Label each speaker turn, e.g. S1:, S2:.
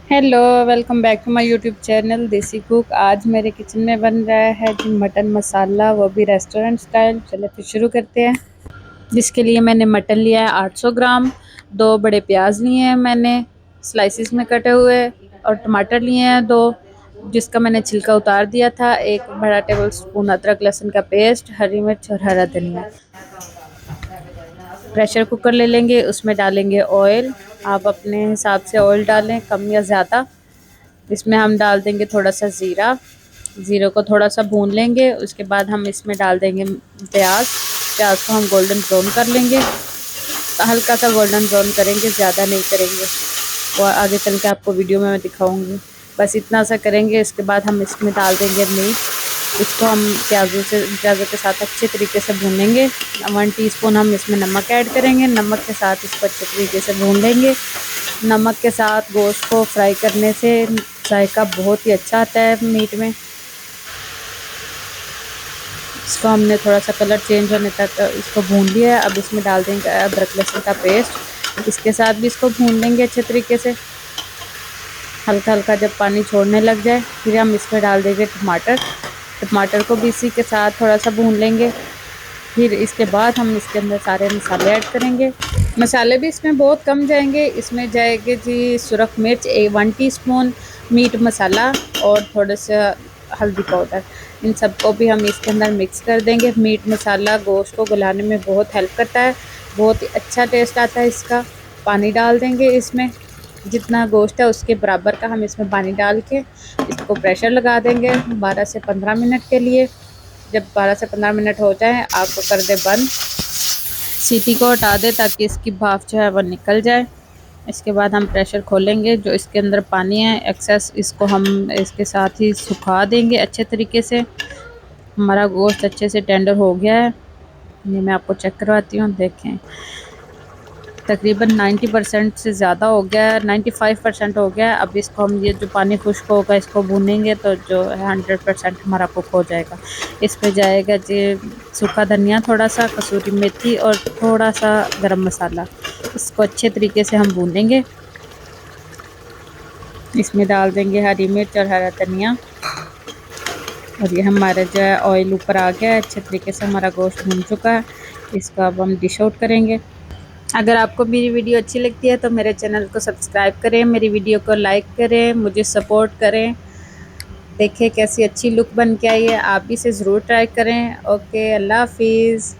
S1: Hello, welcome back to my YouTube channel Desi Cook. आज मेरे kitchen में बन रहा है जी मटन मसाला, वो भी रेस्टोरेंट स्टाइल। चलो फिर शुरू करते हैं। जिसके लिए मैंने मटन लिया है 800 ग्राम, 2 बड़े प्याज लिए हैं मैंने स्लाइसिस में कटे हुए, और टमाटर लिए हैं 2 जिसका मैंने छिलका उतार दिया था, 1 बड़ा टेबल स्पून अदरक लहसुन का पेस्ट, हरी मिर्च और हरा धनिया। प्रेशर कुकर ले लेंगे, उसमें डालेंगे ऑयल। आप अपने हिसाब से ऑयल डालें, कम या ज़्यादा। इसमें हम डाल देंगे थोड़ा सा ज़ीरा। ज़ीरे को थोड़ा सा भून लेंगे। उसके बाद हम इसमें डाल देंगे प्याज। प्याज को हम गोल्डन ब्राउन कर लेंगे, हल्का सा गोल्डन ब्राउन करेंगे, ज़्यादा नहीं करेंगे। और आगे चल के आपको वीडियो में मैं दिखाऊंगी। बस इतना सा करेंगे। इसके बाद हम इसमें डाल देंगे मीट। इसको हम प्याज़ों के साथ अच्छे तरीके से भूनेंगे। 1 टीस्पून हम इसमें नमक ऐड करेंगे। नमक के साथ इसको अच्छे तरीके से भून लेंगे। नमक के साथ गोश्त को फ्राई करने से जायका बहुत ही अच्छा आता है मीट में। इसको हमने थोड़ा सा कलर चेंज होने तक इसको भून लिया है। अब इसमें डाल देंगे अदरक लहसुन का पेस्ट। इसके साथ भी इसको भून लेंगे अच्छे तरीके से। हल्का हल्का जब पानी छोड़ने लग जाए, फिर हम इसमें डाल देंगे टमाटर। टमाटर को भी इसी के साथ थोड़ा सा भून लेंगे। फिर इसके बाद हम इसके अंदर सारे मसाले ऐड करेंगे। मसाले भी इसमें बहुत कम जाएंगे। इसमें जाएंगे जी सुरख मिर्च 1 टीस्पून, मीट मसाला और थोड़ा सा हल्दी पाउडर। इन सबको भी हम इसके अंदर मिक्स कर देंगे। मीट मसाला गोश्त को गलाने में बहुत हेल्प करता है, बहुत ही अच्छा टेस्ट आता है इसका। पानी डाल देंगे इसमें, जितना गोश्त है उसके बराबर का हम इसमें पानी डाल के इसको प्रेशर लगा देंगे 12 से 15 मिनट के लिए। जब 12 से 15 मिनट हो जाए, आग को कर दे बंद, सीटी को हटा दे ताकि इसकी भाप जो है वो निकल जाए। इसके बाद हम प्रेशर खोलेंगे। जो इसके अंदर पानी है एक्सेस, इसको हम इसके साथ ही सुखा देंगे अच्छे तरीके से। हमारा गोश्त अच्छे से टेंडर हो गया है। ये मैं आपको चेक करवाती हूँ, देखें तकरीबन 90% से ज़्यादा हो गया है, 95% हो गया है। अब इसको हम, ये जो पानी खुश्क होगा, इसको भूनेंगे तो जो है 100% हमारा कुक हो जाएगा। इसमें जाएगा जी सूखा धनिया, थोड़ा सा कसूरी मेथी और थोड़ा सा गरम मसाला। इसको अच्छे तरीके से हम भूनेंगे। इसमें डाल देंगे हरी मिर्च और हरा धनिया। और ये हमारा जो है ऑयल ऊपर आ गया है, अच्छे तरीके से हमारा गोश्त भून चुका है। इसको अब हम डिश आउट करेंगे। अगर आपको मेरी वीडियो अच्छी लगती है तो मेरे चैनल को सब्सक्राइब करें, मेरी वीडियो को लाइक करें, मुझे सपोर्ट करें। देखें कैसी अच्छी लुक बन के आई है, आप भी इसे ज़रूर ट्राई करें। ओके, अल्लाह हाफिज़।